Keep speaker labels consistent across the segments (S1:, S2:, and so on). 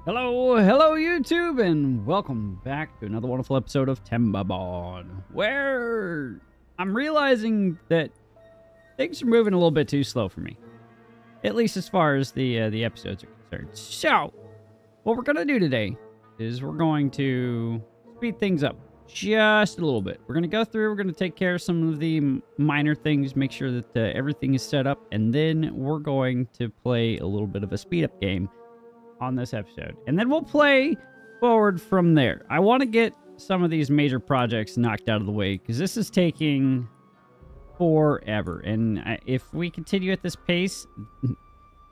S1: Hello YouTube, and welcome back to another wonderful episode of Timberborn, where I'm realizing that things are moving a little bit too slow for me, at least as far as the episodes are concerned. So, what we're gonna do today is we're going to speed things up just a little bit. We're gonna go through, we're gonna take care of some of the minor things, make sure that everything is set up, and then we're going to play a little bit of a speed up game on this episode, and then we'll play forward from there. I want to get some of these major projects knocked out of the way because this is taking forever, and if we continue at this pace,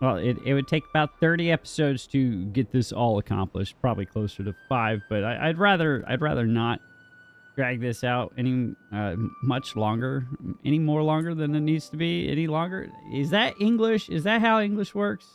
S1: well, it would take about 30 episodes to get this all accomplished, probably closer to 5, but I'd rather not drag this out any much longer, any more longer than it needs to be. Any longer? Is that English? Is that how English works?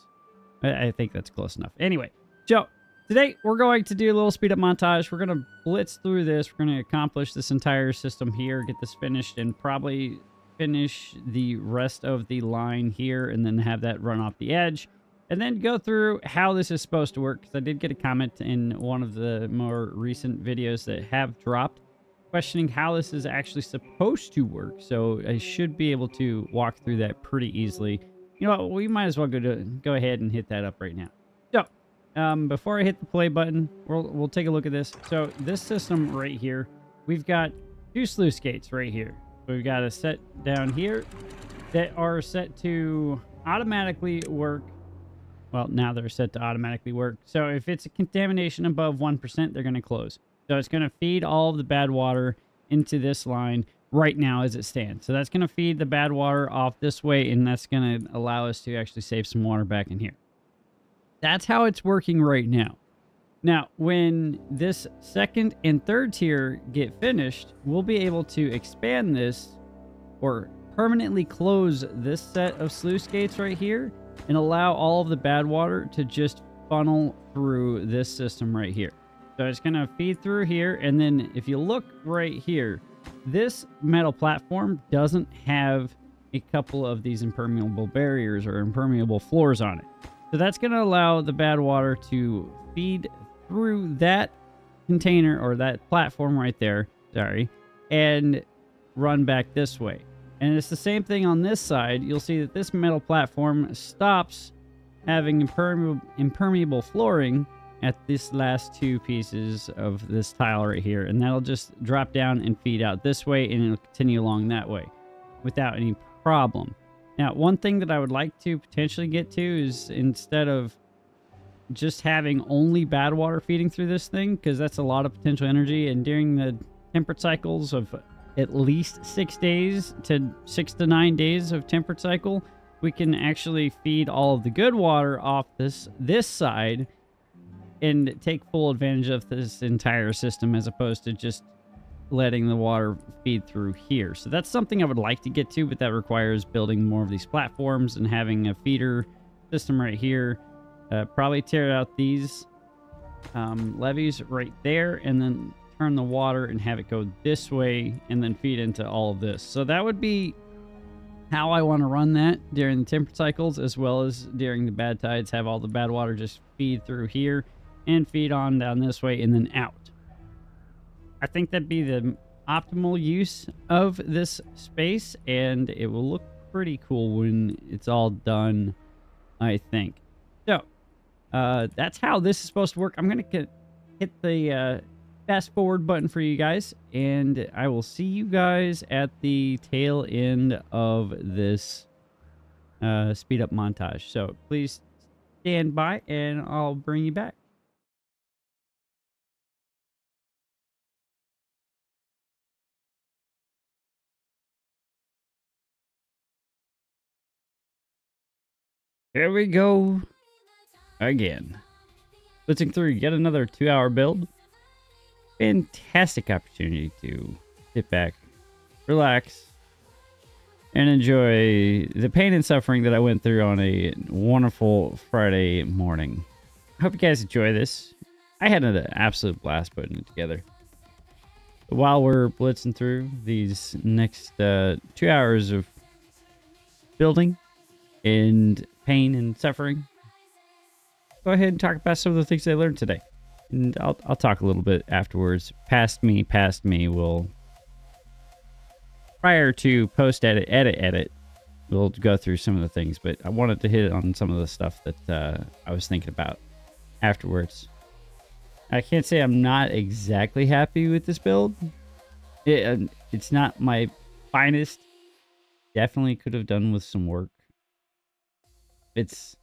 S1: I think that's close enough. Anyway, so today we're going to do a little speed up montage. We're going to blitz through this. We're going to accomplish this entire system here, get this finished, and probably finish the rest of the line here, and then have that run off the edge, and then go through how this is supposed to work, because I did get a comment in one of the more recent videos that have dropped questioning how this is actually supposed to work. So I should be able to walk through that pretty easily. You know what, we might as well go ahead and hit that up right now. So, before I hit the play button, we'll take a look at this. So, this system right here, we've got two sluice gates right here. So we've got a set down here that are set to automatically work. Well, now they're set to automatically work. So, if it's a contamination above 1%, they're going to close. So, it's going to feed all of the bad water into this line right now as it stands. So that's going to feed the bad water off this way, and that's going to allow us to actually save some water back in here. That's how it's working right now. Now, when this second and third tier get finished, we'll be able to expand this or permanently close this set of sluice gates right here and allow all of the bad water to just funnel through this system right here. So it's going to feed through here, and then if you look right here, this metal platform doesn't have a couple of these impermeable barriers or impermeable floors on it. So that's going to allow the bad water to feed through that container or that platform right there, sorry, and run back this way. And it's the same thing on this side. You'll see that this metal platform stops having impermeable flooring at this last two pieces of this tile right here, and that'll just drop down and feed out this way, and it'll continue along that way without any problem. Now, one thing that I would like to potentially get to is, instead of just having only bad water feeding through this thing, because that's a lot of potential energy, and during the temperate cycles of at least 6 days to 6 to 9 days of temperate cycle, we can actually feed all of the good water off this side and take full advantage of this entire system, as opposed to just letting the water feed through here. So that's something I would like to get to, but that requires building more of these platforms and having a feeder system right here. Probably tear out these levees right there, and then turn the water and have it go this way, and then feed into all of this. So that would be how I want to run that during the temperate cycles, as well as during the bad tides. Have all the bad water just feed through here and feed on down this way and then out. I think that'd be the optimal use of this space, and it will look pretty cool when it's all done, I think. So, that's how this is supposed to work. I'm going to hit the fast forward button for you guys, and I will see you guys at the tail end of this speed up montage. So please stand by, and I'll bring you back. Here we go again. Blitzing through yet another 2-hour build. Fantastic opportunity to sit back, relax, and enjoy the pain and suffering that I went through on a wonderful Friday morning. I hope you guys enjoy this. I had an absolute blast putting it together. While we're blitzing through these next 2 hours of building and pain and suffering, go ahead and talk about some of the things I learned today. And I'll talk a little bit afterwards. Past me will, prior to post edit, we'll go through some of the things, but I wanted to hit on some of the stuff that I was thinking about afterwards. I can't say I'm not exactly happy with this build. It's not my finest. Definitely could have done with some work. It's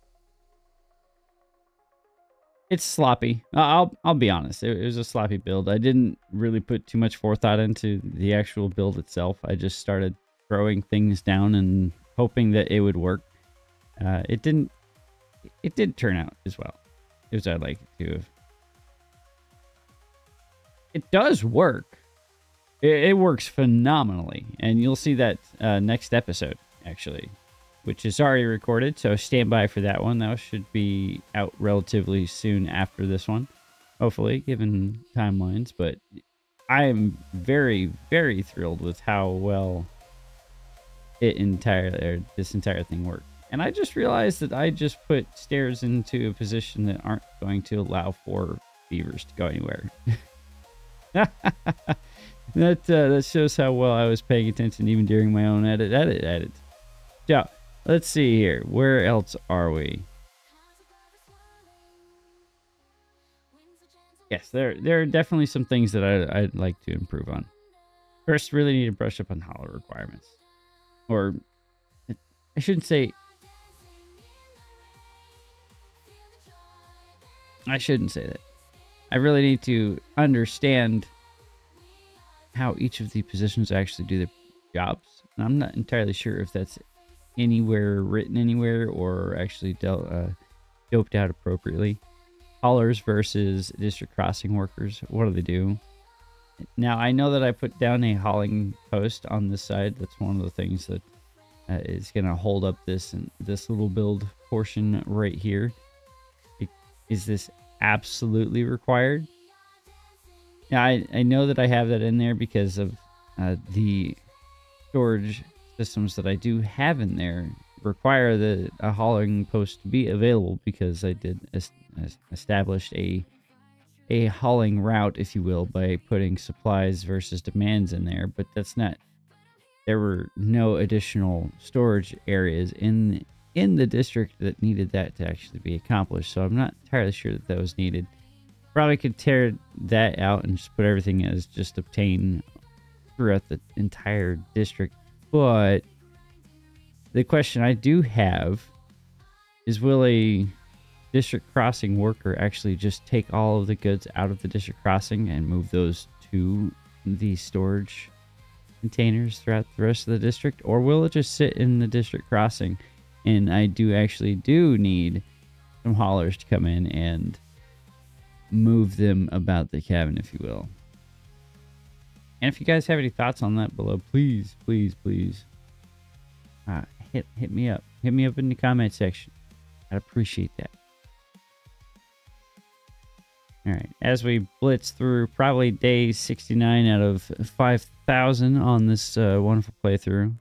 S1: sloppy. I'll be honest. It was a sloppy build. I didn't really put too much forethought into the actual build itself. I just started throwing things down and hoping that it would work. It didn't. It did turn out as well as I'd like it to have. It does work. It works phenomenally, and you'll see that next episode actually, which is already recorded, so stand by for that one. That should be out relatively soon after this one, hopefully, given timelines. But I am very, very thrilled with how well this entire thing worked. And I just realized that I just put stairs into a position that aren't going to allow for beavers to go anywhere. That shows how well I was paying attention even during my own edit. So, let's see here. Where else are we? Yes, there are definitely some things that I'd like to improve on. First, really need to brush up on hollow requirements. Or, I shouldn't say... I shouldn't say that. I really need to understand how each of the positions actually do their jobs. And I'm not entirely sure if that's written anywhere or actually doped out appropriately. Haulers versus district crossing workers. What do they do? Now, I know that I put down a hauling post on this side. That's one of the things that is going to hold up this little build portion right here. Is this absolutely required? Yeah, I know that I have that in there because of the storage systems that I do have in there require a hauling post to be available, because I did establish a hauling route, if you will, by putting supplies versus demands in there. But there were no additional storage areas in the district that needed that to actually be accomplished. So I'm not entirely sure that was needed. Probably could tear that out and just put everything as just obtain throughout the entire district. But the question I do have is, will a district crossing worker actually just take all of the goods out of the district crossing and move those to the storage containers throughout the rest of the district? Or will it just sit in the district crossing? And I do need some haulers to come in and move them about the cabin, if you will. And if you guys have any thoughts on that below, please hit me up. Hit me up in the comment section. I'd appreciate that. All right, as we blitz through probably day 69 out of 5,000 on this wonderful playthrough.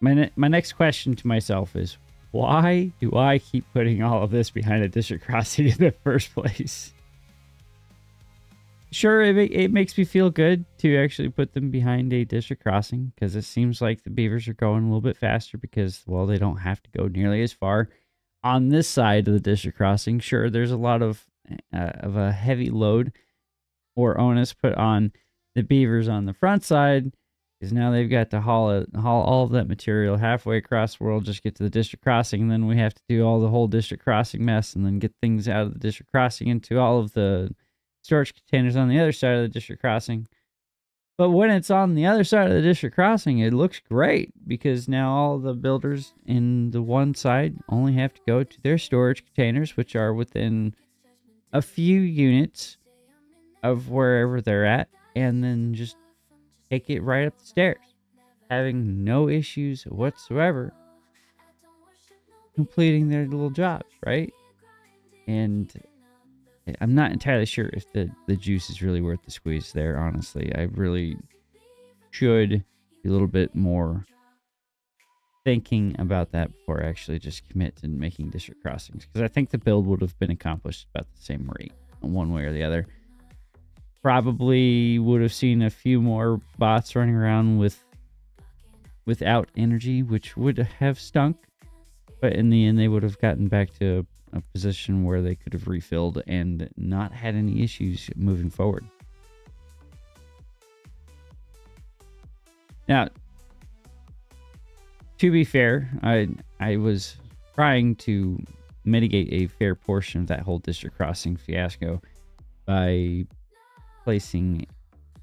S1: My next question to myself is, why do I keep putting all of this behind a district crossing in the first place? Sure, it makes me feel good to actually put them behind a district crossing, because it seems like the beavers are going a little bit faster because, well, they don't have to go nearly as far on this side of the district crossing. Sure, there's a lot of a heavy load or onus put on the beavers on the front side, because now they've got to haul all of that material halfway across the world, just get to the district crossing, and then we have to do all the whole district crossing mess, and then get things out of the district crossing into all of the storage containers on the other side of the district crossing. But when it's on the other side of the district crossing, it looks great, because now all the builders in the one side only have to go to their storage containers, which are within a few units of wherever they're at, and then just take it right up the stairs, having no issues whatsoever completing their little jobs, right? And I'm not entirely sure if the juice is really worth the squeeze there, honestly. I really should be a little bit more thinking about that before I actually just commit to making district crossings, because I think the build would have been accomplished about the same rate, one way or the other. Probably would have seen a few more bots running around without energy, which would have stunk. But in the end, they would have gotten back to a position where they could have refilled and not had any issues moving forward. Now, to be fair, I was trying to mitigate a fair portion of that whole district crossing fiasco by placing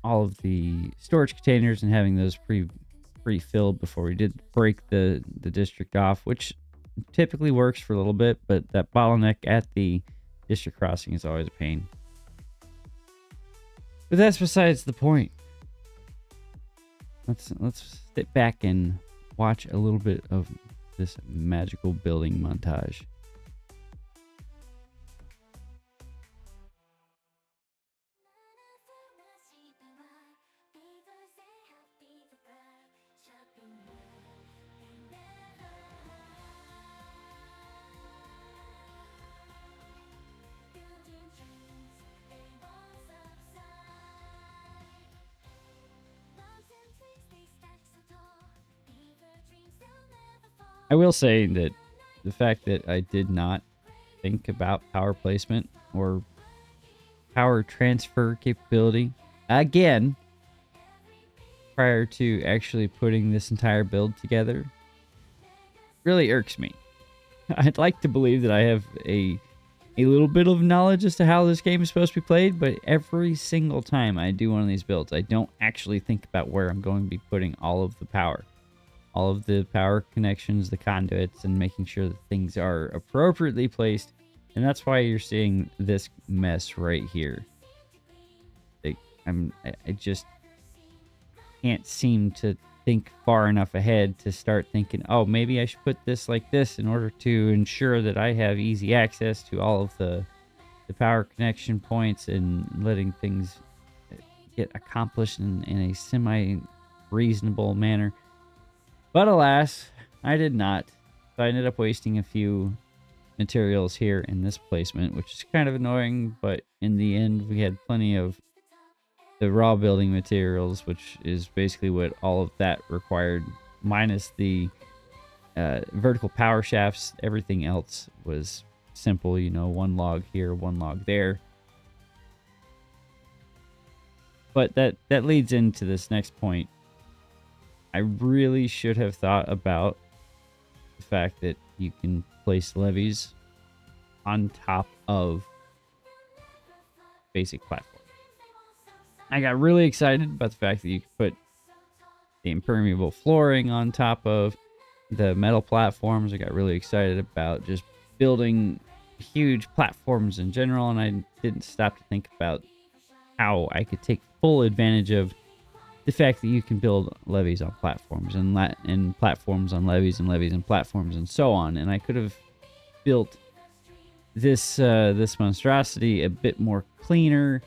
S1: all of the storage containers and having those pre-filled before we did break the district off, which typically works for a little bit, but that bottleneck at the district crossing is always a pain. But that's besides the point. Let's sit back and watch a little bit of this magical building montage. I will say that the fact that I did not think about power placement or power transfer capability again prior to actually putting this entire build together really irks me. I'd like to believe that I have a little bit of knowledge as to how this game is supposed to be played, but every single time I do one of these builds, I don't actually think about where I'm going to be putting all of the power. All of the power connections, the conduits, and making sure that things are appropriately placed. And that's why you're seeing this mess right here. I just can't seem to think far enough ahead to start thinking, oh, maybe I should put this like this in order to ensure that I have easy access to all of the power connection points and letting things get accomplished in a semi-reasonable manner. But alas, I did not. So I ended up wasting a few materials here in this placement, which is kind of annoying, but in the end, we had plenty of the raw building materials, which is basically what all of that required, minus the vertical power shafts. Everything else was simple, you know, one log here, one log there. But that leads into this next point. I really should have thought about the fact that you can place levees on top of basic platforms. I got really excited about the fact that you could put the impermeable flooring on top of the metal platforms. I got really excited about just building huge platforms in general, and I didn't stop to think about how I could take full advantage of the fact that you can build levees on platforms and platforms on levees and levees and platforms and so on. And I could have built this this monstrosity a bit more cleaner.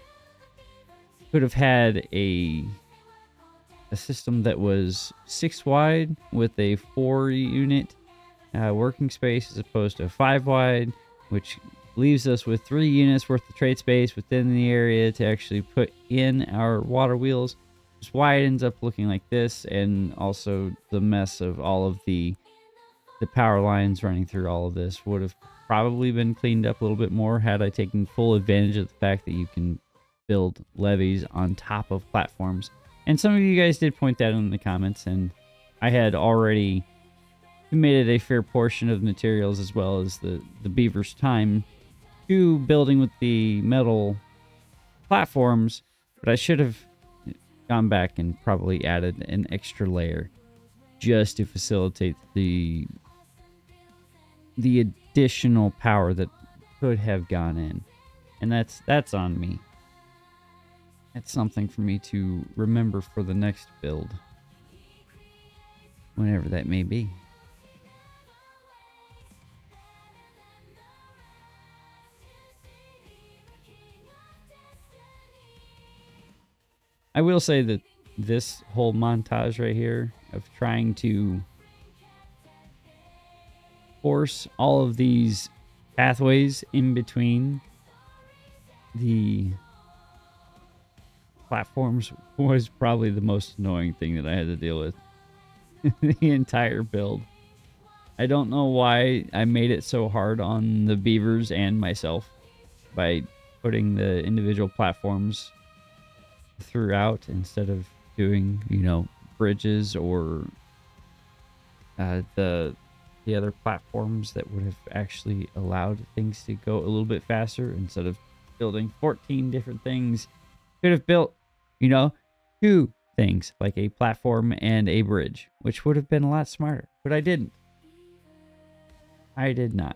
S1: Could have had a system that was 6 wide with a 4 unit working space as opposed to 5 wide, which leaves us with 3 units worth of trade space within the area to actually put in our water wheels. Just why it ends up looking like this, and also the mess of all of the power lines running through all of this would have probably been cleaned up a little bit more had I taken full advantage of the fact that you can build levees on top of platforms. And some of you guys did point that out in the comments, and I had already committed a fair portion of materials as well as the beaver's time to building with the metal platforms, but I should have gone back and probably added an extra layer just to facilitate the additional power that could have gone in. And that's on me. That's something for me to remember for the next build, whenever that may be. I will say that this whole montage right here of trying to force all of these pathways in between the platforms was probably the most annoying thing that I had to deal with the entire build. I don't know why I made it so hard on the beavers and myself by putting the individual platforms throughout instead of doing, you know, bridges or the other platforms that would have actually allowed things to go a little bit faster instead of building 14 different things. Could have built, you know, 2 things like a platform and a bridge, which would have been a lot smarter, but I didn't. I did not.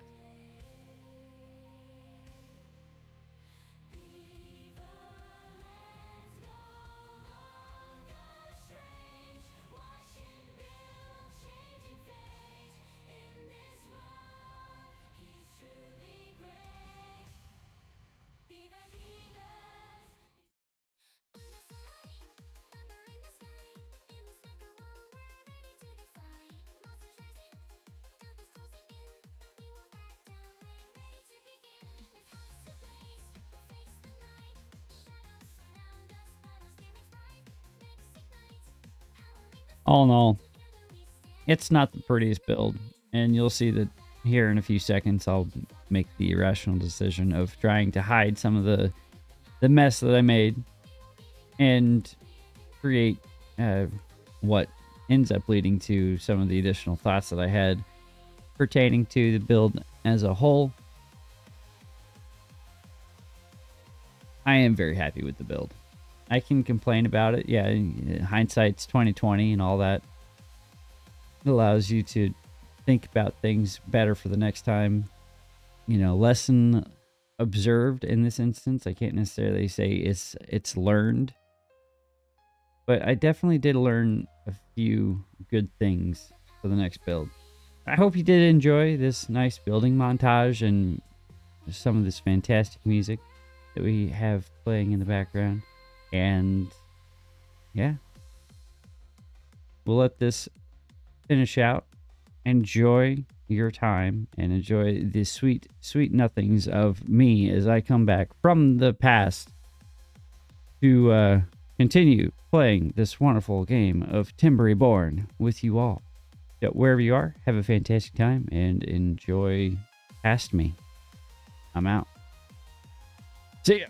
S1: All in all, it's not the prettiest build, and you'll see that here in a few seconds I'll make the irrational decision of trying to hide some of the mess that I made and create what ends up leading to some of the additional thoughts that I had pertaining to the build as a whole. I am very happy with the build. I can complain about it. Yeah, hindsight's 2020 and all that. It allows you to think about things better for the next time. You know, lesson observed in this instance. I can't necessarily say it's learned, but I definitely did learn a few good things for the next build. I hope you did enjoy this nice building montage and some of this fantastic music that we have playing in the background. And yeah, we'll let this finish out. Enjoy your time and enjoy the sweet, sweet nothings of me as I come back from the past to continue playing this wonderful game of Timberborn with you all. So wherever you are, have a fantastic time and enjoy past me. I'm out. See ya.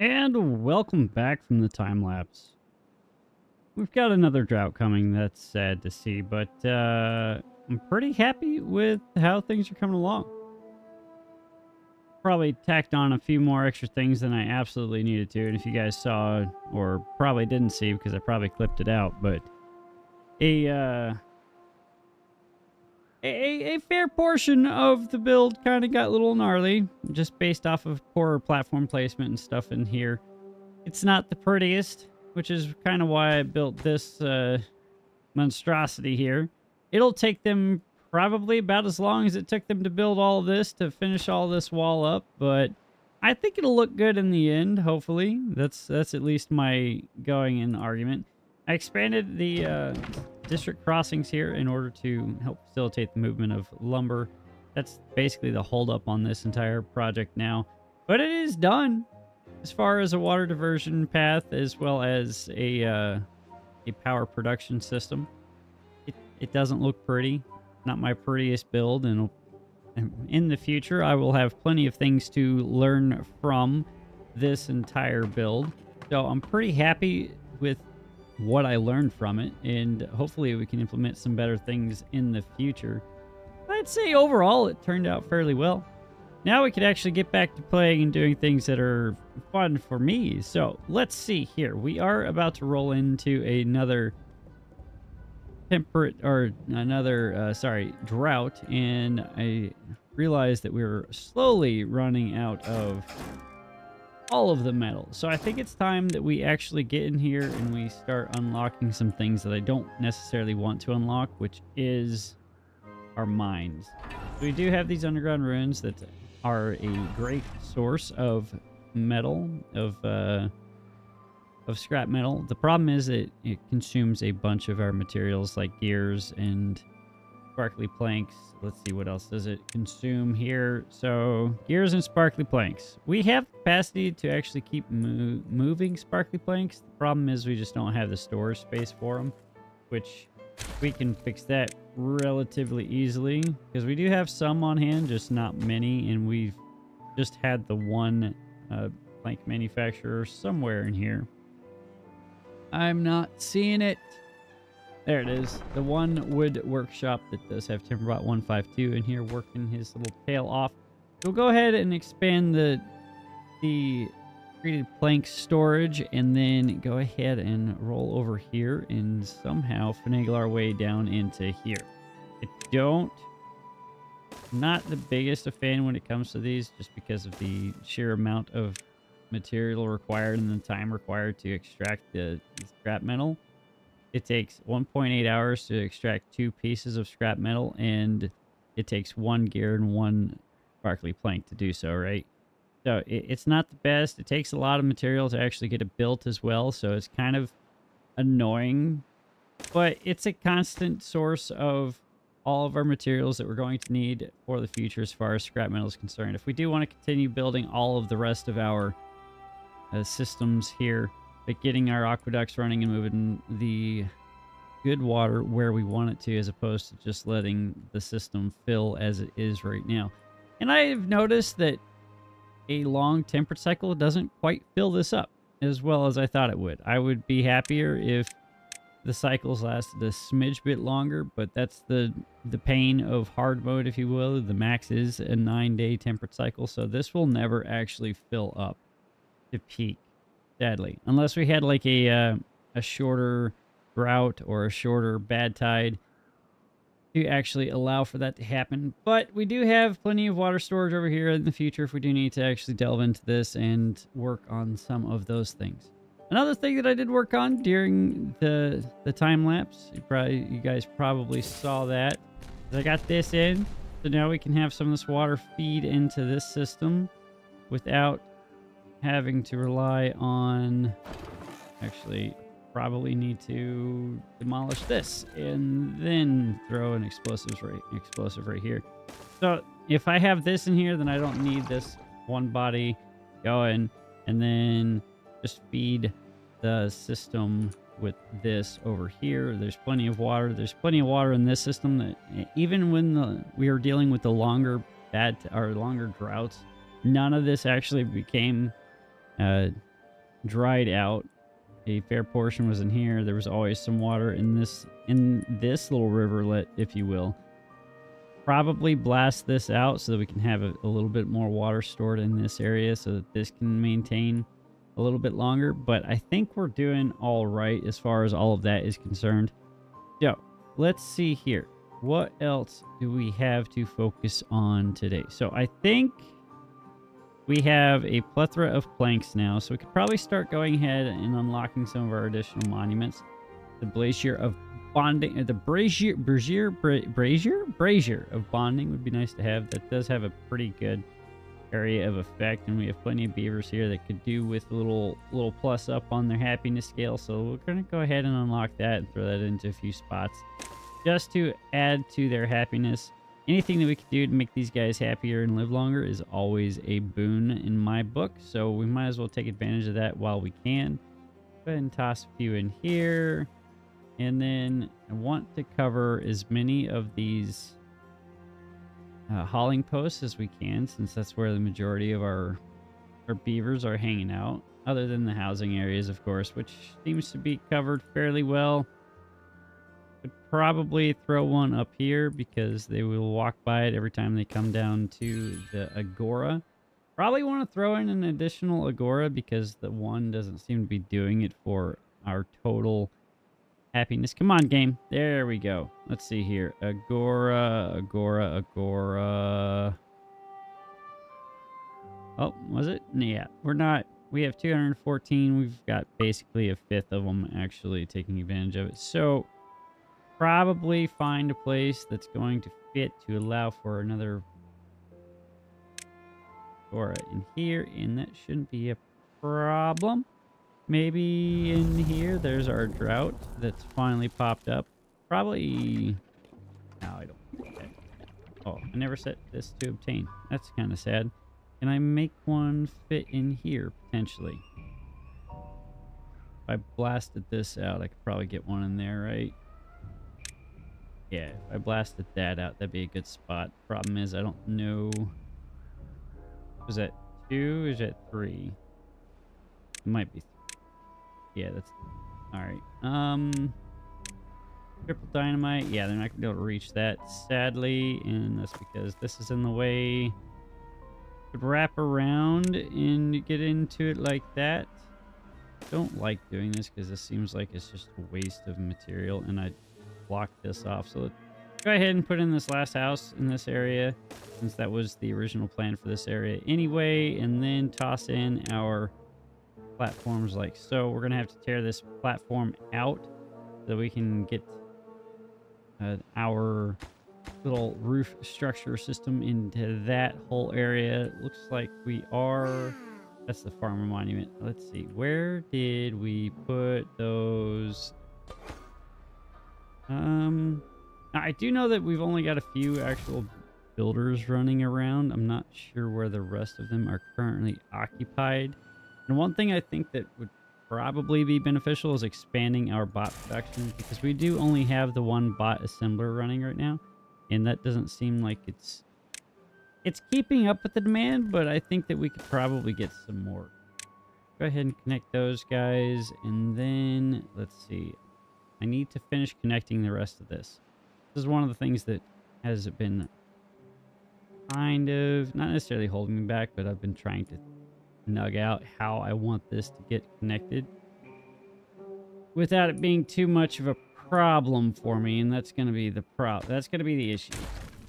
S1: And welcome back from the time lapse. We've got another drought coming. That's sad to see, but I'm pretty happy with how things are coming along. Probably tacked on a few more extra things than I absolutely needed to, and if you guys saw, or probably didn't see because I probably clipped it out, but a fair portion of the build kind of got a little gnarly, just based off of poor platform placement and stuff in here. It's not the prettiest, which is kind of why I built this monstrosity here. It'll take them probably about as long as it took them to build all of this to finish all this wall up, but I think it'll look good in the end, hopefully. That's at least my going-in argument. I expanded the district crossings here in order to help facilitate the movement of lumber. That's basically the holdup on this entire project now. But it is done as far as a water diversion path as well as a power production system. It It doesn't look pretty. Not my prettiest build, and in the future, I will have plenty of things to learn from this entire build. So I'm pretty happy with what I learned from it, and hopefully we can implement some better things in the future. I'd say overall it turned out fairly well. Now we could actually get back to playing and doing things that are fun for me. So let's see here. We are about to roll into another drought, and I realized that we were slowly running out of all of the metal. So I think it's time that we actually get in here and we start unlocking some things that I don't necessarily want to unlock, which is our mines. We do have these underground ruins that are a great source of metal, of scrap metal. The problem is that it consumes a bunch of our materials like gears and sparkly planks. Let's see, what else does it consume here? So gears and sparkly planks. We have capacity to actually keep moving sparkly planks. The problem is we just don't have the storage space for them, which we can fix that relatively easily because we do have some on hand, just not many, and we've just had the one plank manufacturer somewhere in here. I'm not seeing it. There it is. The one wood workshop that does have Timberborn 152 in here working his little tail off. We'll go ahead and expand the treated plank storage, and then go ahead and roll over here and somehow finagle our way down into here. Not the biggest of fan when it comes to these, just because of the sheer amount of material required and the time required to extract the scrap metal. It takes 1.8 hours to extract 2 pieces of scrap metal, and it takes 1 gear and 1 sparkly plank to do so, right? So it's not the best. It takes a lot of material to actually get it built as well, so it's kind of annoying. But it's a constant source of all of our materials that we're going to need for the future as far as scrap metal is concerned. If we do want to continue building all of the rest of our systems here, but getting our aqueducts running and moving the good water where we want it to, as opposed to just letting the system fill as it is right now. And I've noticed that a long temperate cycle doesn't quite fill this up as well as I thought it would. I would be happier if the cycles lasted a smidge bit longer, but that's the pain of hard mode, if you will. The max is a 9-day temperate cycle, so this will never actually fill up to peak, sadly, unless we had like a shorter drought or a shorter bad tide to actually allow for that to happen. But we do have plenty of water storage over here in the future if we do need to actually delve into this and work on some of those things. Another thing that I did work on during the time lapse, you guys probably saw that, is I got this in, so now we can have some of this water feed into this system without having to rely on, actually probably need to demolish this and then throw an explosive right here. So if I have this in here, then I don't need this one body going, and then just feed the system with this over here. There's plenty of water. There's plenty of water in this system that even when we were dealing with the longer droughts, none of this actually became dried out. A fair portion was in here. There was always some water in this little riverlet, if you will. Probably blast this out so that we can have a little bit more water stored in this area so that this can maintain a little bit longer. But I think we're doing all right as far as all of that is concerned. So let's see here. What else do we have to focus on today? So I think we have a plethora of planks now, so we could probably start going ahead and unlocking some of our additional monuments. The Brazier of Bonding, the Brazier of Bonding would be nice to have. That does have a pretty good area of effect, and we have plenty of beavers here that could do with a little plus up on their happiness scale. So we're going to go ahead and unlock that and throw that into a few spots just to add to their happiness. Anything that we can do to make these guys happier and live longer is always a boon in my book, so we might as well take advantage of that while we can. Go ahead and toss a few in here. And then I want to cover as many of these hauling posts as we can, since that's where the majority of our beavers are hanging out, other than the housing areas, of course, which seems to be covered fairly well. Could probably throw one up here because they will walk by it every time they come down to the agora. Probably want to throw in an additional agora because the one doesn't seem to be doing it for our total happiness. Come on, game. There we go. Let's see here. Agora, agora, agora. Oh, was it? Yeah, we're not. We have 214. We've got basically a fifth of them actually taking advantage of it. So probably find a place that's going to fit to allow for another agora in here, and that shouldn't be a problem. Maybe in here, there's our drought that's finally popped up. Probably... No, I don't think that. Oh, I never set this to obtain. That's kind of sad. Can I make one fit in here, potentially? If I blasted this out, I could probably get one in there, right? Yeah, if I blasted that out, that'd be a good spot. Problem is, I don't know... Was that 2 or is that 3? It might be 3. Yeah, that's... Alright. Triple dynamite. Yeah, they're not going to be able to reach that, sadly. And that's because this is in the way. Could wrap around and get into it like that. Don't like doing this because this seems like it's just a waste of material. And I blocked this off. So let's go ahead and put in this last house in this area, since that was the original plan for this area anyway. And then toss in our platforms like so. We're gonna have to tear this platform out so that we can get our little roof structure system into that whole area. It looks like we are... That's the farmer monument. Let's see, where did we put those? I do know that we've only got a few actual builders running around. I'm not sure where the rest of them are currently occupied. And one thing I think that would probably be beneficial is expanding our bot production, because we do only have the one bot assembler running right now, and that doesn't seem like it's keeping up with the demand, but I think that we could probably get some more. Go ahead and connect those guys, and then let's see. I need to finish connecting the rest of this. This is one of the things that has been kind of, not necessarily holding me back, but I've been trying to nug out how I want this to get connected without it being too much of a problem for me, and that's going to be the issue.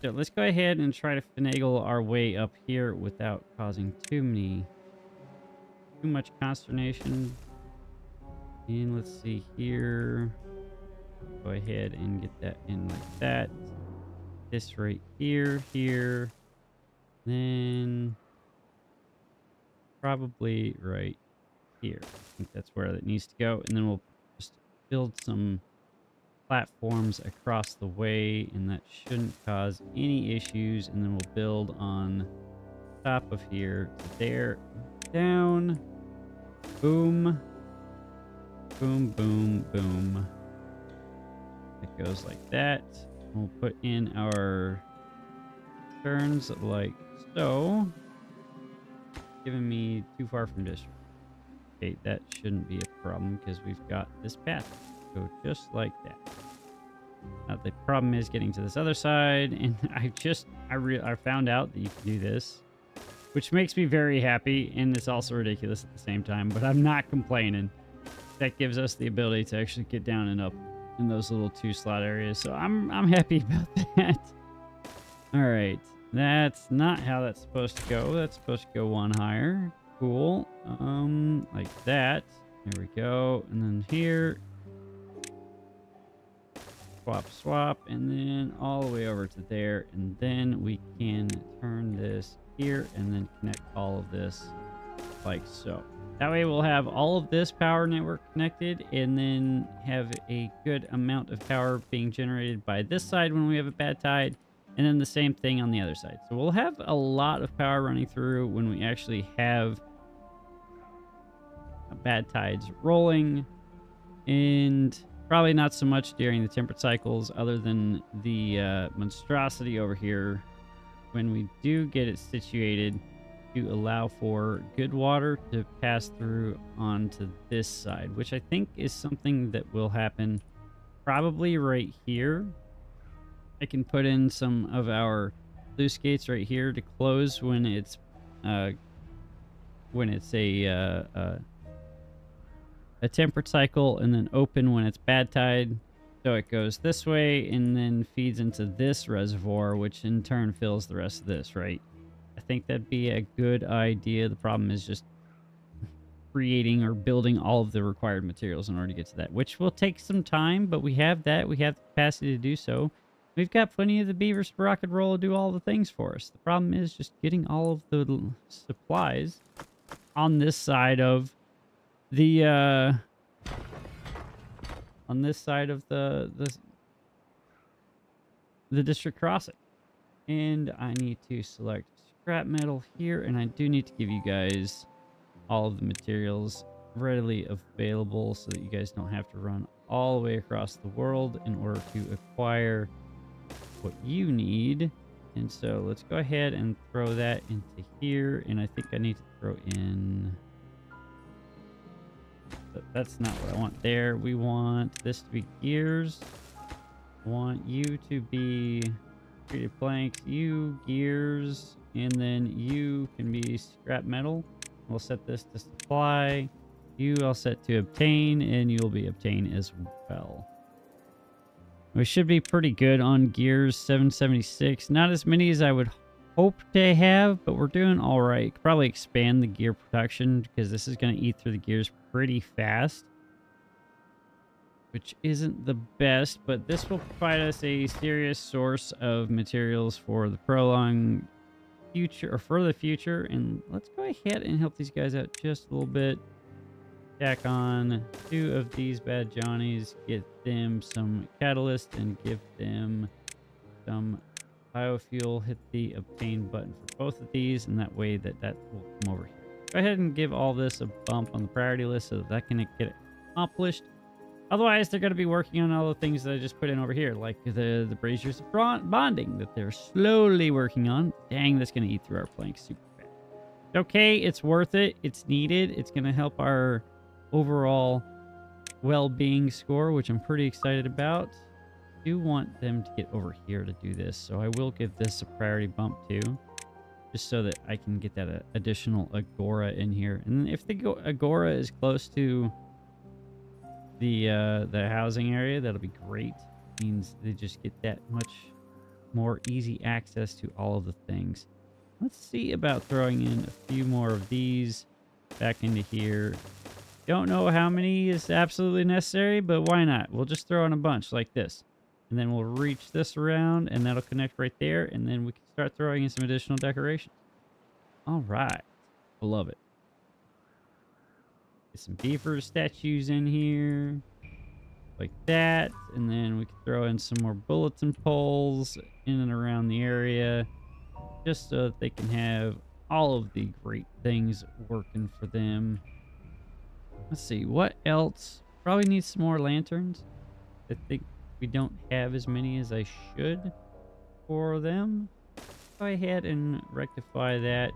S1: So let's go ahead and try to finagle our way up here without causing too much consternation. And let's see here. Go ahead and get that in like that. This right here. Then probably right here. I think that's where that needs to go. And then we'll just build some platforms across the way, and that shouldn't cause any issues. And then we'll build on top of here to there, down, boom, boom, boom, boom. It goes like that. We'll put in our turns like so. Giving me too far from district. Okay, that shouldn't be a problem because we've got this path. Go just like that. Now the problem is getting to this other side, and I found out that you can do this, which makes me very happy, and it's also ridiculous at the same time, but I'm not complaining. That gives us the ability to actually get down and up in those little 2-slot areas, so I'm happy about that. All right, that's not how that's supposed to go. That's supposed to go one higher. Cool. Like that. There we go. And then here. Swap, and then all the way over to there, and then we can turn this here and then connect all of this like so. That way we'll have all of this power network connected, and then have a good amount of power being generated by this side when we have a bad tide, and then the same thing on the other side. So we'll have a lot of power running through when we actually have bad tides rolling. And Probably not so much during the temperate cycles, other than the monstrosity over here. When we do get it situated to allow for good water to pass through onto this side, which I think is something that will happen probably right here. I can put in some of our sluice gates right here to close when it's a temperate cycle, and then open when it's bad tide. So it goes this way and then feeds into this reservoir, which in turn fills the rest of this, right? I think that'd be a good idea. The problem is just creating or building all of the required materials in order to get to that, which will take some time, but we have that. We have the capacity to do so. We've got plenty of the beavers to rock and roll to do all the things for us. The problem is just getting all of the supplies on this side of the the district crossing. And I need to select scrap metal here, and I do need to give you guys all of the materials readily available so that you guys don't have to run all the way across the world in order to acquire what you need. And so let's go ahead and throw that into here, and I think I need to throw in... But that's not what I want there. We want this to be gears. I want you to be treated planks, you gears, and then you can be scrap metal. We'll set this to supply. You I'll set to obtain, and you'll be obtain as well. We should be pretty good on gears. 776. Not as many as I would hope to have, but we're doing all right. Could probably expand the gear production because this is going to eat through the gears pretty fast, which isn't the best, but this will provide us a serious source of materials for the prolonged future, or for the future. And let's go ahead and help these guys out just a little bit. Tack on 2 of these bad Johnnies, get them some catalyst, and give them some biofuel. Hit the obtain button for both of these, and that way that will come over here. Go ahead and give all this a bump on the priority list so that can get accomplished. Otherwise, they're going to be working on all the things that I just put in over here, like the braziers of bonding that they're slowly working on. Dang, that's going to eat through our planks super fast. Okay, it's worth it. It's needed. It's going to help our overall well-being score, which I'm pretty excited about. I do want them to get over here to do this, so I will give this a priority bump too, just so that I can get that additional agora in here. And if the agora is close to the housing area, that'll be great. It means they just get that much more easy access to all of the things. Let's see about throwing in a few more of these back into here. Don't know how many is absolutely necessary, but why not? We'll just throw in a bunch like this. And then we'll reach this around, and that'll connect right there. And then we can start throwing in some additional decorations. All right. I love it. Get some beaver statues in here. Like that. And then we can throw in some more bulletin poles in and around the area, just so that they can have all of the great things working for them. Let's see, what else? Probably need some more lanterns. I think we don't have as many as I should for them. Go ahead and rectify that.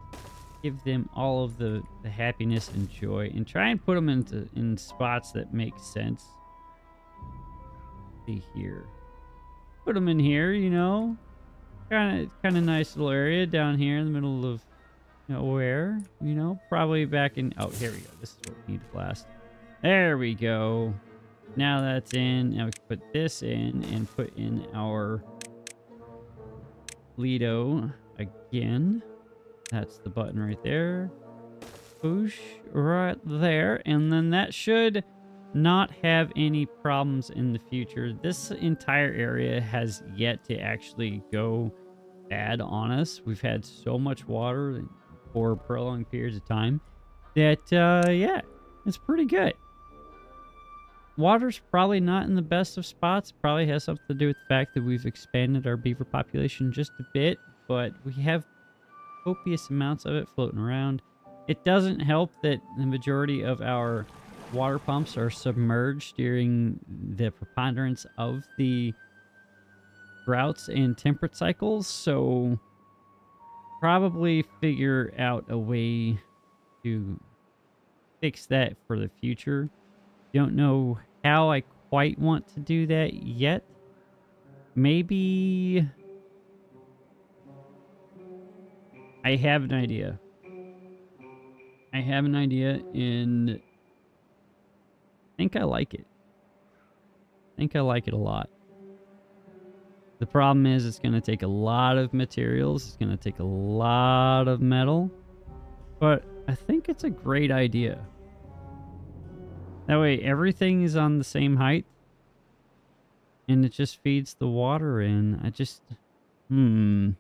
S1: Give them all of the happiness and joy, and try and put them in spots that make sense. See here. Put them in here, you know. Kind of nice little area down here in the middle of nowhere, you know. Probably back in... Oh, here we go. This is what we need to blast. There we go. Now that's in. Now we can put this in and put in our Lido again. That's the button right there. Push right there. And then that should not have any problems in the future. This entire area has yet to actually go bad on us. We've had so much water for prolonged periods of time that, yeah, it's pretty good. Water's probably not in the best of spots. Probably has something to do with the fact that we've expanded our beaver population just a bit, but we have copious amounts of it floating around. It doesn't help that the majority of our water pumps are submerged during the preponderance of the droughts and temperate cycles, so probably figure out a way to fix that for the future. Don't know how I quite want to do that yet. Maybe I have an idea. I have an idea, and I think I like it. I think I like it a lot. The problem is it's going to take a lot of materials. It's going to take a lot of metal. But I think it's a great idea. That way everything is on the same height. And it just feeds the water in. I just... I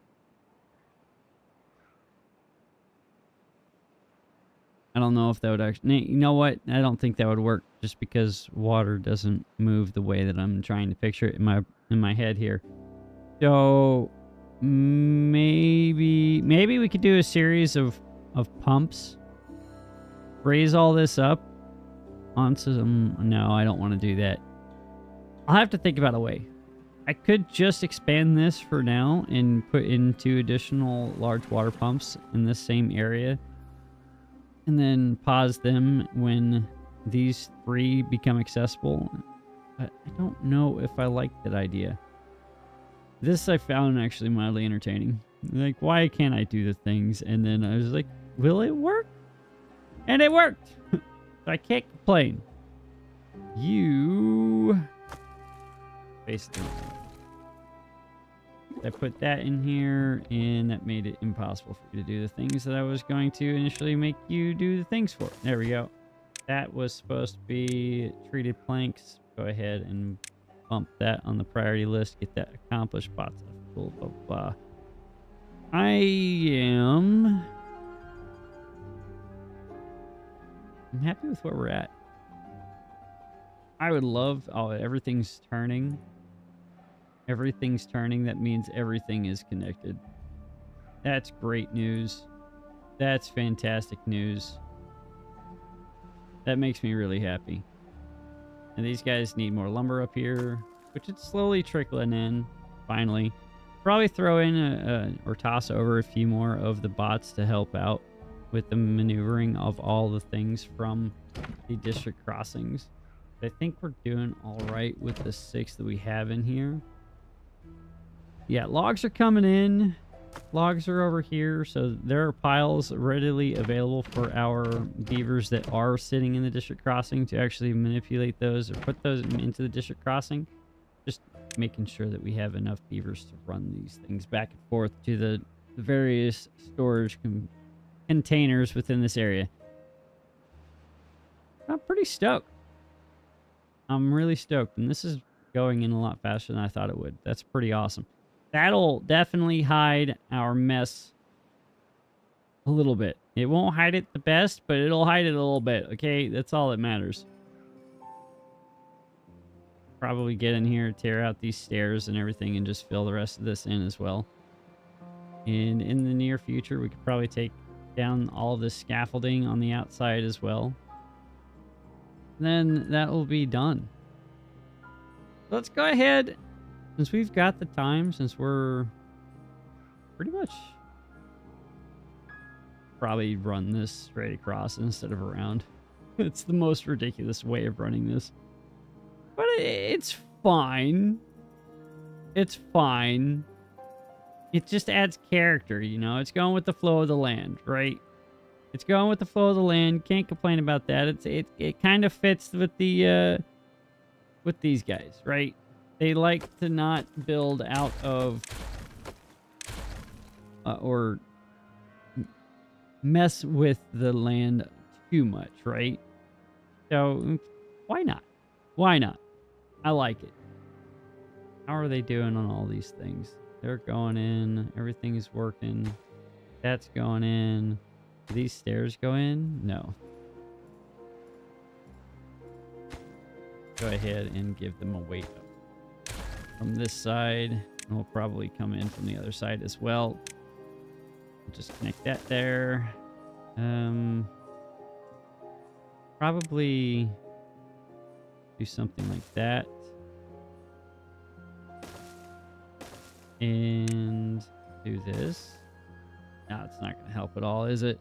S1: don't know if that would actually... You know what? I don't think that would work just because water doesn't move the way that I'm trying to picture it in my head here. So maybe we could do a series of pumps. Raise all this up onto some... No, I don't want to do that. I'll have to think about a way. I could just expand this for now and put in 2 additional large water pumps in this same area. And then pause them when these 3 become accessible. But I don't know if I like that idea. This I found actually mildly entertaining. Like, why can't I do the things? And then I was like, will it work? And it worked! So I can't complain. You... Basically. I put that in here, and that made it impossible for you to do the things that I was going to initially make you do the things for. There we go. That was supposed to be treated planks. Go ahead and bump that on the priority list. Get that accomplished. Blah, blah, blah, blah. I'm happy with where we're at. I would love... Oh, everything's turning. Everything's turning. That means everything is connected. That's great news. That's fantastic news. That makes me really happy. And these guys need more lumber up here, which is slowly trickling in, finally. Probably throw in or toss over a few more of the bots to help out with the maneuvering of all the things from the district crossings. I think we're doing all right with the 6 that we have in here. Yeah, logs are coming in. Logs are over here, so there are piles readily available for our beavers that are sitting in the district crossing to actually manipulate those or put those into the district crossing. Just making sure that we have enough beavers to run these things back and forth to the various storage containers within this area. I'm pretty stoked. I'm really stoked, and this is going in a lot faster than I thought it would. That's pretty awesome. That'll definitely hide our mess a little bit. It won't hide it the best, but it'll hide it a little bit, okay? That's all that matters. Probably get in here, tear out these stairs and everything, and just fill the rest of this in as well. And in the near future, we could probably take down all of this scaffolding on the outside as well. Then that will be done. Let's go ahead, since we've got the time, since we're pretty much probably run this straight across instead of around. It's the most ridiculous way of running this, but it's fine. It's fine. It just adds character, you know. It's going with the flow of the land, right? It's going with the flow of the land. Can't complain about that. It kind of fits with the with these guys, right? They like to not build out of or mess with the land too much, right? So why not? Why not? I like it. How are they doing on all these things? They're going in. Everything is working. That's going in. Do these stairs go in? No. Go ahead and give them a weight up from this side. And we'll probably come in from the other side as well. Just connect that there. probably do something like that. And do this. No, it's not going to help at all, is it?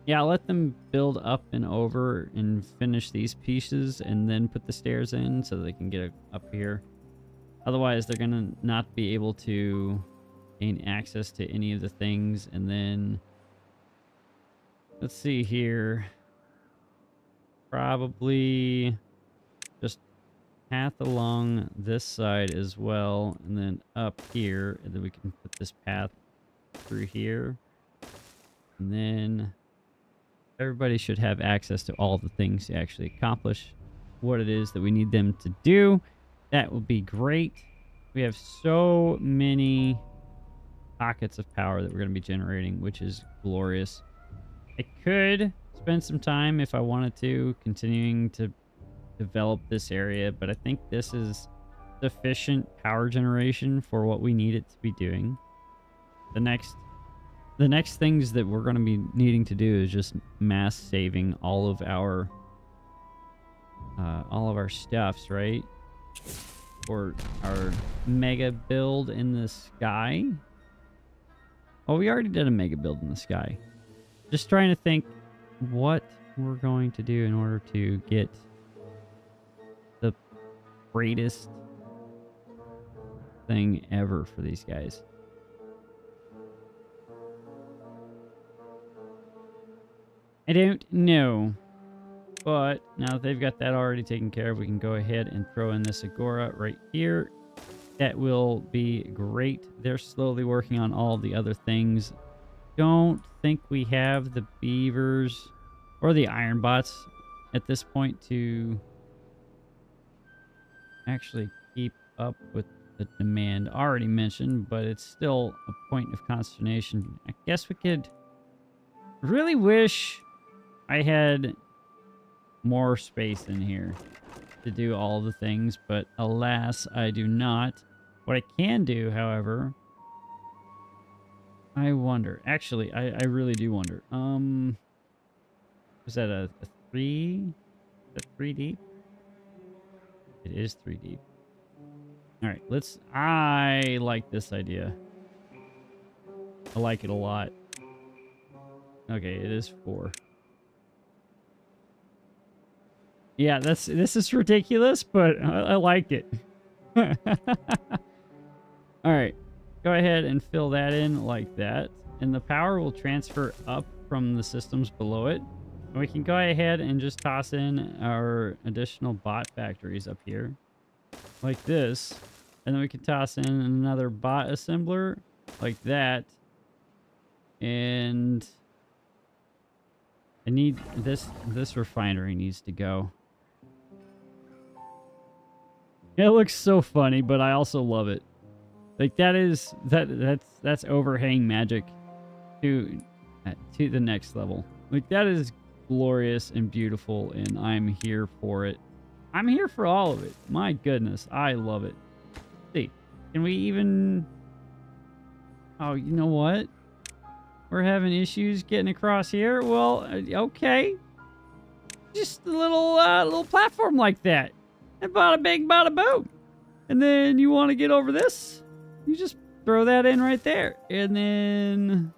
S1: Yeah, I'll let them build up and over and finish these pieces and then put the stairs in so they can get up here. Otherwise, they're going to not be able to gain access to any of the things. And then, let's see here. Probably just path along this side as well. And then up here. And then we can put this path through here. And then everybody should have access to all the things to actually accomplish what it is that we need them to do. That would be great. We have so many pockets of power that we're going to be generating, which is glorious. I could spend some time, if I wanted to, continuing to develop this area, but I think this is sufficient power generation for what we need it to be doing. The next things that we're going to be needing to do is just mass saving all of our stuffs, right? Or our mega build in the sky. Oh, we already did a mega build in the sky. Just trying to think what we're going to do in order to get the greatest thing ever for these guys. I don't know. But now that they've got that already taken care of, we can go ahead and throw in this agora right here. That will be great. They're slowly working on all the other things. Don't think we have the beavers or the iron bots at this point to actually keep up with the demand already mentioned, but it's still a point of consternation. I guess we could really wish I had more space in here to do all the things, but alas, I do not. What I can do, however, I wonder. Actually, I really do wonder. Was that a 3? Is that 3 deep? It is 3 deep. All right, I like this idea. I like it a lot. Okay, it is 4. Yeah, this is ridiculous, but I like it. All right, go ahead and fill that in like that, and the power will transfer up from the systems below it. And we can go ahead and just toss in our additional bot factories up here, like this, and then we can toss in another bot assembler like that, and I need this refinery needs to go. It looks so funny, but I also love it. Like that's overhang magic to the next level. Like that is glorious and beautiful, and I'm here for it. I'm here for all of it. My goodness, I love it. Let's see, can we even? Oh, you know what? We're having issues getting across here. Well, okay. Just a little platform like that. And bada bing, bada boom. And then you want to get over this? You just throw that in right there. And then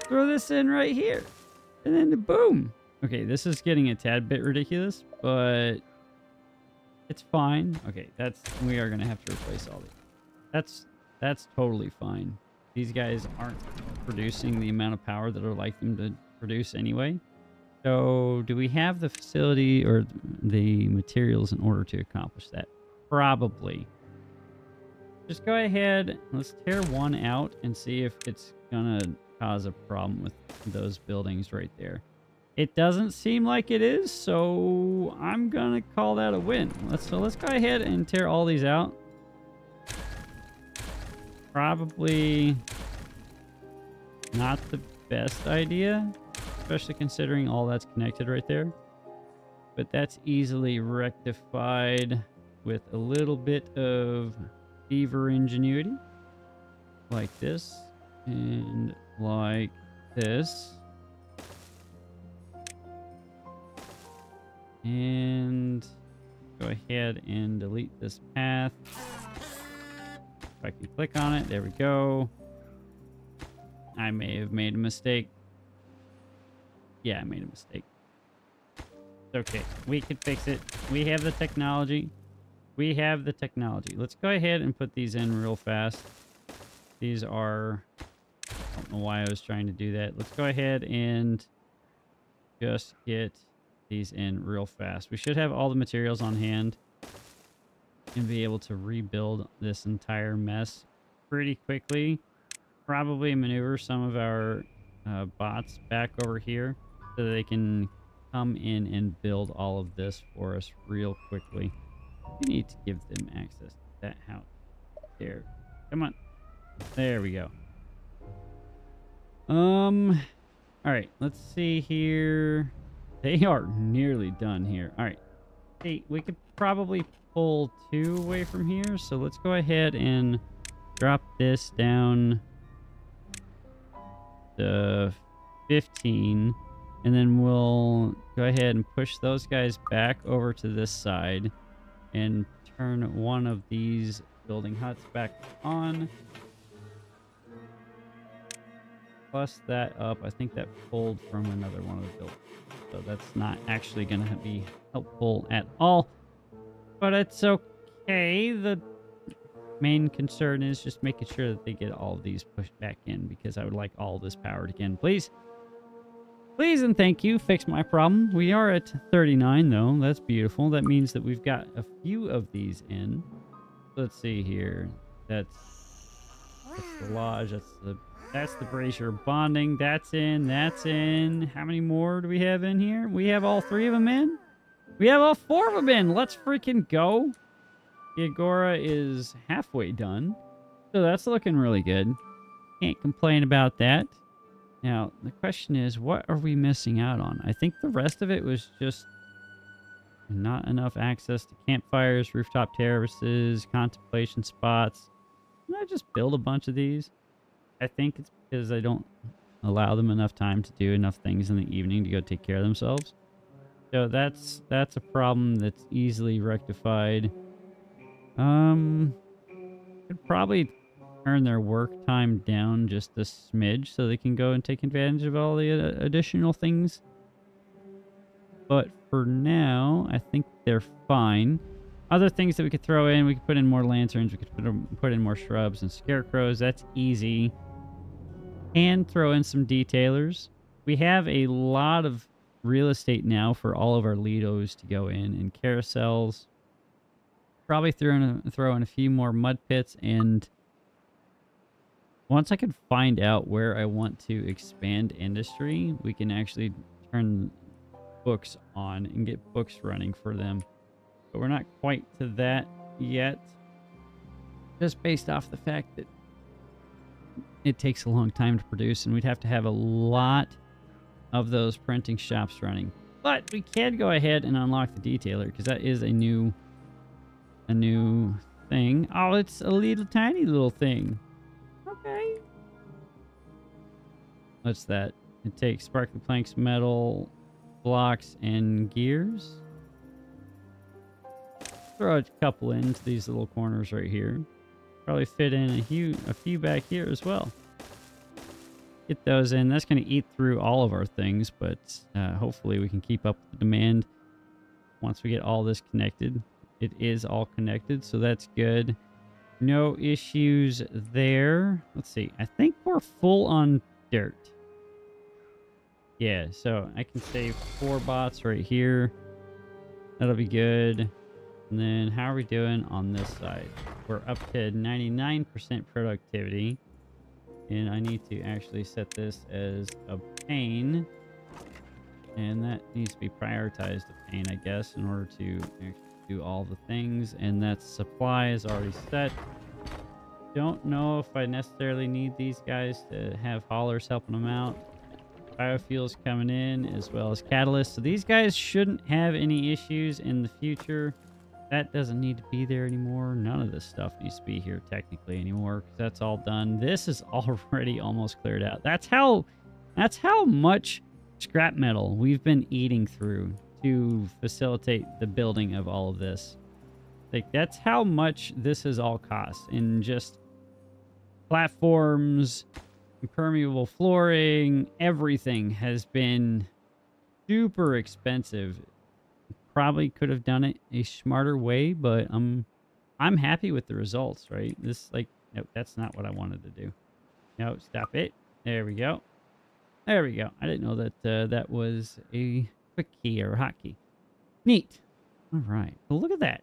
S1: throw this in right here. And then boom. Okay, this is getting a tad bit ridiculous, but it's fine. Okay, we are going to have to replace all these. That's totally fine. These guys aren't producing the amount of power that I would like them to produce anyway. So, do we have the facility or the materials in order to accomplish that? Probably. Just go ahead, let's tear one out and see if it's gonna cause a problem with those buildings right there. It doesn't seem like it is, so I'm gonna call that a win. So let's go ahead and tear all these out. Probably not the best idea, especially considering all that's connected right there. But that's easily rectified with a little bit of beaver ingenuity. Like this. And like this. And go ahead and delete this path. If I can click on it, there we go. I may have made a mistake. Yeah, I made a mistake. It's okay. We can fix it. We have the technology. We have the technology. Let's go ahead and put these in real fast. These are... I don't know why I was trying to do that. Let's go ahead and just get these in real fast. We should have all the materials on hand and be able to rebuild this entire mess pretty quickly. Probably maneuver some of our bots back over here so that they can come in and build all of this for us real quickly. We need to give them access to that house. There. Come on. There we go. Alright, let's see here. They are nearly done here. Alright. Hey, we could probably pull 2 away from here, so let's go ahead and drop this down to 15. And then we'll go ahead and push those guys back over to this side and turn one of these building huts back on. Plus that up. I think that pulled from another one of the buildings. So that's not actually going to be helpful at all. But it's okay. The main concern is just making sure that they get all of these pushed back in, because I would like all this powered again, please. Please and thank you. Fix my problem. We are at 39, though. That's beautiful. That means that we've got a few of these in. Let's see here. That's the lodge. That's the brazier bonding. That's in. That's in. How many more do we have in here? We have all 3 of them in. We have all 4 of them in. Let's freaking go. The Agora is halfway done. So that's looking really good. Can't complain about that. Now, the question is, what are we missing out on? I think the rest of it was just not enough access to campfires, rooftop terraces, contemplation spots. Can I just build a bunch of these? I think it's because I don't allow them enough time to do enough things in the evening to go take care of themselves. So that's a problem that's easily rectified. Could probably turn their work time down just a smidge so they can go and take advantage of all the additional things. But for now, I think they're fine. Other things that we could throw in, we could put in more lanterns, we could put in more shrubs and scarecrows. That's easy. And throw in some detailers. We have a lot of real estate now for all of our Lidos to go in, and carousels. Probably throw in a few more mud pits, and once I can find out where I want to expand industry, we can actually turn books on and get books running for them. But we're not quite to that yet, just based off the fact that it takes a long time to produce, and we'd have to have a lot of those printing shops running. But we can go ahead and unlock the detailer, because that is a new thing. Oh, it's a little tiny little thing. Okay. What's that? It takes sparkly planks, metal blocks, and gears. Throw a couple into these little corners right here. Probably fit in a few back here as well. Get those in. That's going to eat through all of our things, but hopefully we can keep up with the demand once we get all this connected. It is all connected, so that's good. No issues there. Let's see. I think we're full on dirt. Yeah, so I can save 4 bots right here. That'll be good. And then how are we doing on this side? We're up to 99% productivity. And I need to actually set this as obtain. And that needs to be prioritized obtain, I guess, in order to actually do all the things. And that supply is already set. Don't know if I necessarily need these guys to have haulers helping them out. Biofuels coming in as well as catalysts. So these guys shouldn't have any issues in the future. That doesn't need to be there anymore. None of this stuff needs to be here technically anymore, because that's all done. This is already almost cleared out. That's how That's how much scrap metal we've been eating through to facilitate the building of all of this. Like, that's how much this has all cost in just platforms, impermeable flooring. Everything has been super expensive. Probably could have done it a smarter way, but I'm happy with the results, right? This, like, nope, that's not what I wanted to do. No, stop it. There we go. There we go. I didn't know that that was a quick key or a hotkey. Neat. All right. Well, look at that.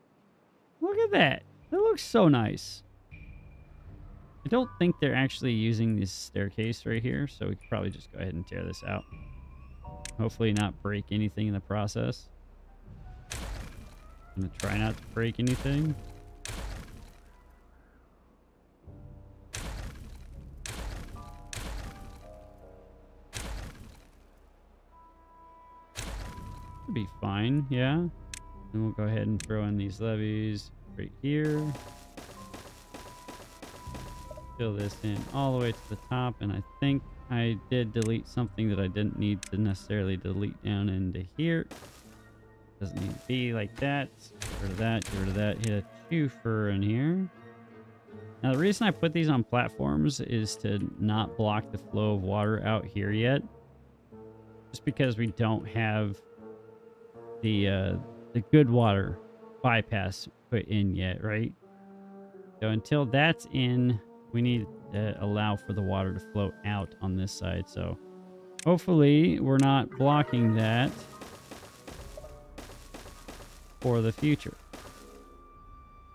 S1: Look at that. That looks so nice. I don't think they're actually using this staircase right here, so we could probably just go ahead and tear this out. Hopefully not break anything in the process. I'm going to try not to break anything. Should be fine, yeah. And we'll go ahead and throw in these levees right here. Fill this in all the way to the top, and I think I did delete something that I didn't need to necessarily delete down into here. Doesn't need to be like that. Get rid of that, get rid of that. Hit a twofer in here. Now, the reason I put these on platforms is to not block the flow of water out here yet. Just because we don't have the good water bypass put in yet, right? So until that's in, we need to allow for the water to flow out on this side. So hopefully we're not blocking that for the future.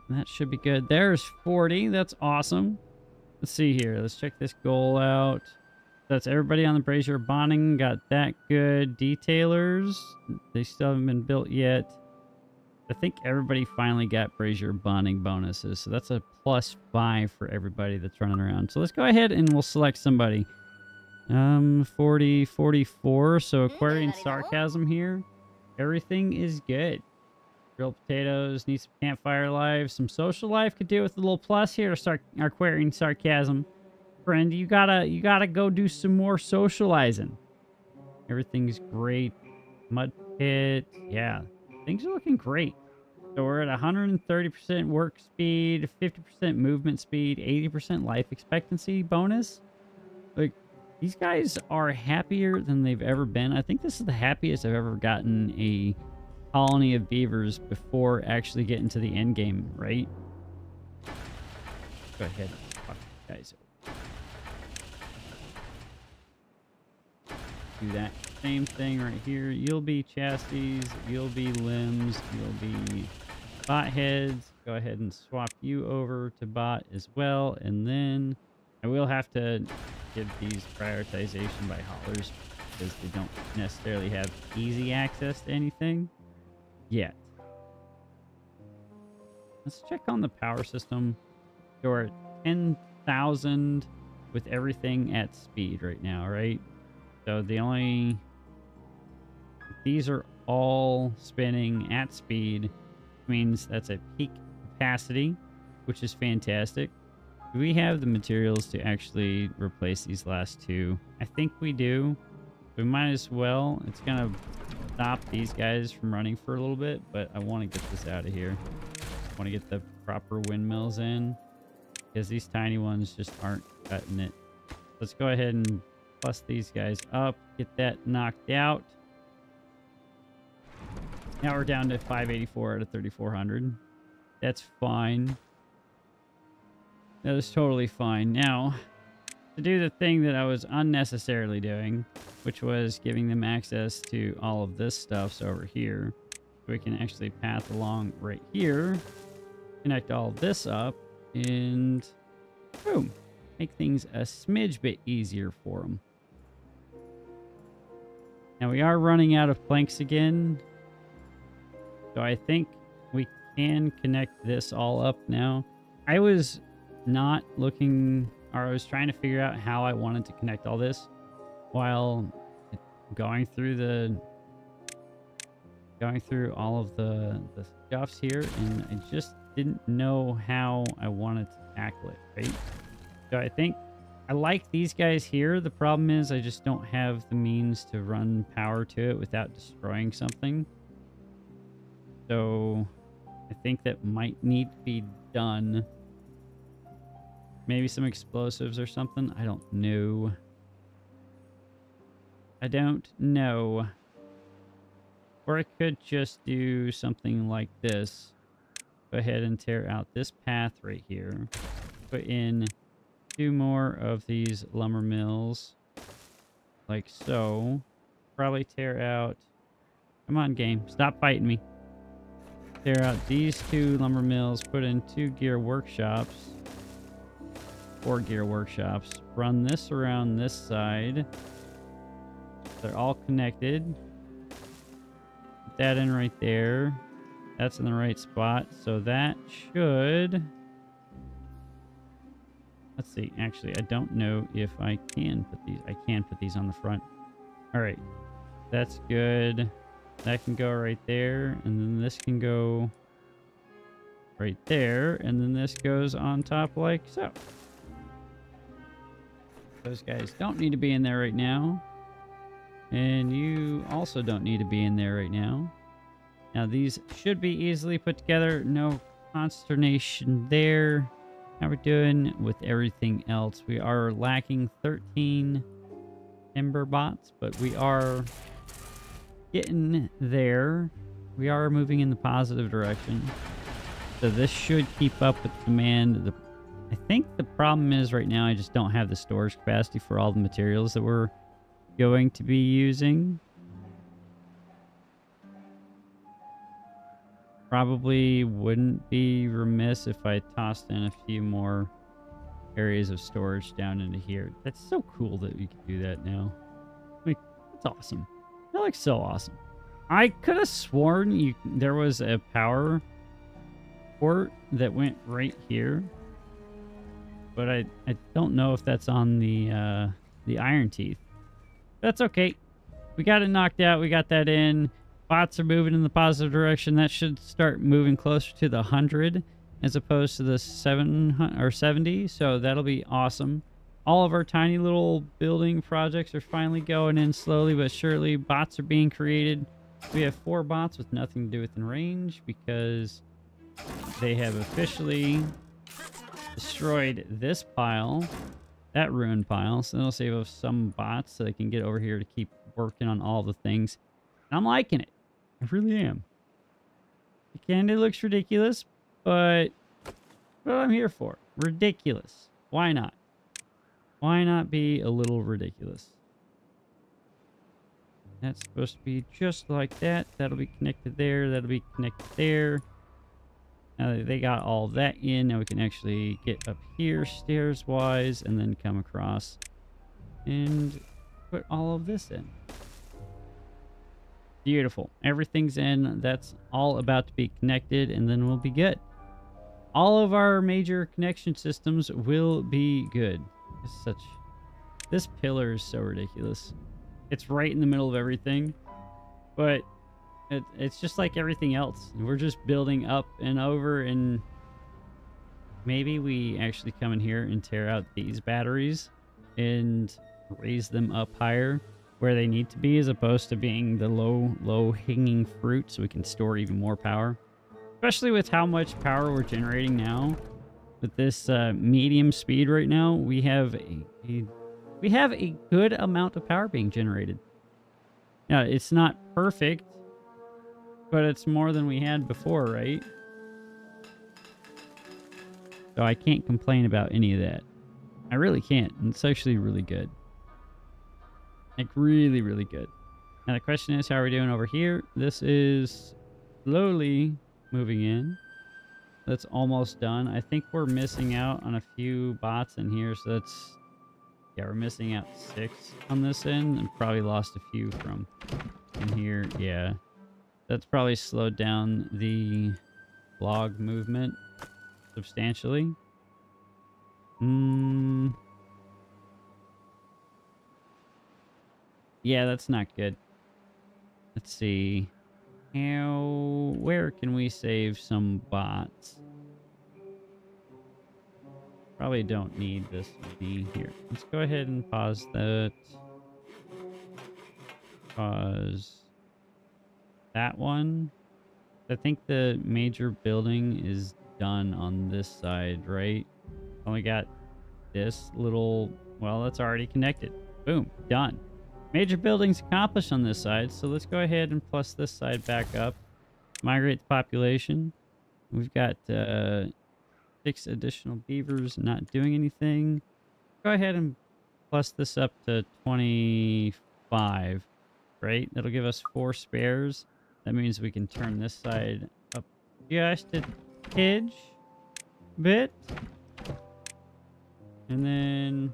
S1: That should be good. There's 40. That's awesome. Let's see here. Let's check this goal out. That's everybody on the brazier bonding. Got that good. Detailers. They still haven't been built yet. I think everybody finally got brazier bonding bonuses. So that's a +5 for everybody that's running around. So let's go ahead and we'll select somebody. 40, 44. So Aquarian Sarcasm here. Everything is good. Grilled potatoes, need some campfire life, some social life. Could do with a little plus here to start Aquarian Sarcasm. Friend, you gotta go do some more socializing. Everything's great. Mud pit, yeah, things are looking great. So we're at 130% work speed, 50% movement speed, 80% life expectancy bonus. Like, these guys are happier than they've ever been. I think this is the happiest I've ever gotten a colony of beavers before actually getting to the end game, right? Go ahead, fuck you guys. Do that same thing right here. You'll be chassis, you'll be limbs, you'll be bot heads. Go ahead and swap you over to bot as well, and then I will have to give these prioritization by haulers because they don't necessarily have easy access to anything yet. Let's check on the power system. So we're at 10,000 with everything at speed right now, right? So these are all spinning at speed, which means that's a peak capacity, which is fantastic. Do we have the materials to actually replace these last two? I think we do. We might as well. It's gonna stop these guys from running for a little bit, but I want to get this out of here. I want to get the proper windmills in because these tiny ones just aren't cutting it. Let's go ahead and plus these guys up, get that knocked out. Now we're down to 584 out of 3,400. That's fine. That is totally fine. Now, to do the thing that I was unnecessarily doing, which was giving them access to all of this stuff's over here, we can actually path along right here, connect all of this up, and boom, make things a smidge bit easier for them. Now we are running out of planks again, so I think we can connect this all up now. I was not looking, or I was trying to figure out how I wanted to connect all this while going through all of the stuffs here, and I just didn't know how I wanted to tackle it, right? So I think I like these guys here. The problem is I just don't have the means to run power to it without destroying something. So I think that might need to be done. Maybe some explosives or something. I don't know. I don't know. Or I could just do something like this. Go ahead and tear out this path right here. Put in 2 more of these lumber mills. Like so. Probably tear out... Come on, game. Stop fighting me. Tear out these 2 lumber mills. Put in 2 gear workshops. 4 gear workshops. Run this around this side. They're all connected. Put that in right there. That's in the right spot. So that should... Let's see. Actually, I don't know if I can put these. I can put these on the front. All right. That's good. That can go right there. And then this can go right there. And then this goes on top like so. Those guys don't need to be in there right now. And you also don't need to be in there right now. Now, these should be easily put together. No consternation there. How we're doing with everything else. We are lacking 13 timber bots, but we are getting there. We are moving in the positive direction. So this should keep up with demand. I think the problem is right now I just don't have the storage capacity for all the materials that we're going to be using. Probably wouldn't be remiss if I tossed in a few more areas of storage down into here. That's so cool that we can do that now. Like, it's awesome. That looks so awesome. I could have sworn there was a power port that went right here. But I don't know if that's on the Iron Teeth. That's okay. We got it knocked out. We got that in. Bots are moving in the positive direction. That should start moving closer to the 100 as opposed to the 700 or 70. So that'll be awesome. All of our tiny little building projects are finally going in slowly but surely. Bots are being created. We have 4 bots with nothing to do within range because they have officially destroyed this pile, that ruined pile. So that'll save us some bots so they can get over here to keep working on all the things. And I'm liking it. I really am. The candy looks ridiculous, but what I'm here for. Ridiculous. Why not? Why not be a little ridiculous? That's supposed to be just like that. That'll be connected there. That'll be connected there. Now that they got all that in, now we can actually get up here stairs-wise and then come across and put all of this in. Beautiful. Everything's in. That's all about to be connected, and then we'll be good. All of our major connection systems will be good. This pillar is so ridiculous. It's right in the middle of everything, but it's just like everything else. We're just building up and over, and maybe we actually come in here and tear out these batteries and raise them up higher where they need to be, as opposed to being the low hanging fruit, so we can store even more power. Especially with how much power we're generating now. With this medium speed right now, we have a good amount of power being generated. Now, it's not perfect, but it's more than we had before, right? So I can't complain about any of that. I really can't. It's actually really good. Like, really, really good. Now, the question is, how are we doing over here? This is slowly moving in. That's almost done. I think we're missing out on a few bots in here, so that's... Yeah, we're missing out 6 on this end, and probably lost a few from in here. Yeah. That's probably slowed down the log movement substantially. Yeah, that's not good. Let's see. Where can we save some bots? Probably don't need this many here. Let's go ahead and pause that. Pause that one. I think the major building is done on this side, right? Only got this little, well, that's already connected. Boom, done. Major buildings accomplished on this side, so let's go ahead and plus this side back up. Migrate the population. We've got 6 additional beavers not doing anything. Go ahead and plus this up to 25, right? That'll give us 4 spares. That means we can turn this side up just a tidge bit. And then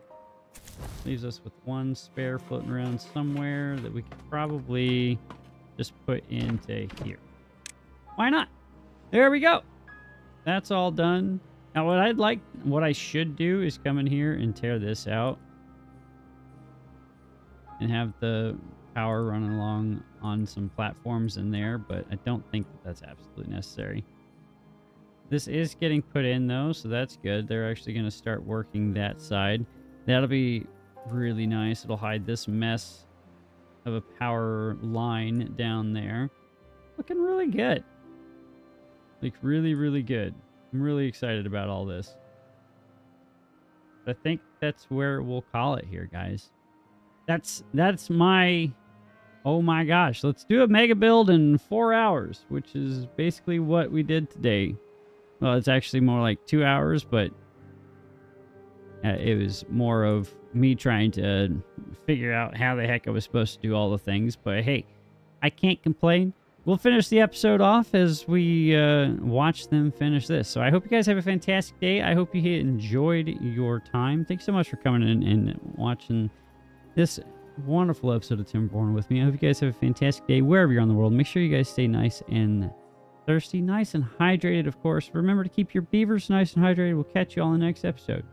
S1: leaves us with 1 spare floating around somewhere that we could probably just put into here. Why not? There we go. That's all done. Now what I should do is come in here and tear this out and have the power running along on some platforms in there, but I don't think that that's absolutely necessary. This is getting put in though, so that's good. They're actually going to start working that side. That'll be really nice. It'll hide this mess of a power line down there. Looking really good. Like really, really good. I'm really excited about all this. I think that's where we'll call it here, guys. That's my... Oh my gosh, let's do a mega build in 4 hours, which is basically what we did today. Well, it's actually more like 2 hours, but it was more of me trying to figure out how the heck I was supposed to do all the things. But hey, I can't complain. We'll finish the episode off as we watch them finish this. So I hope you guys have a fantastic day. I hope you enjoyed your time. Thanks so much for coming in and watching this wonderful episode of Timberborn with me. I hope you guys have a fantastic day wherever you're in the world. Make sure you guys stay nice and thirsty, nice and hydrated, of course. Remember to keep your beavers nice and hydrated. We'll catch you all in the next episode.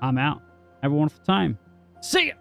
S1: I'm out. Have a wonderful time. See ya!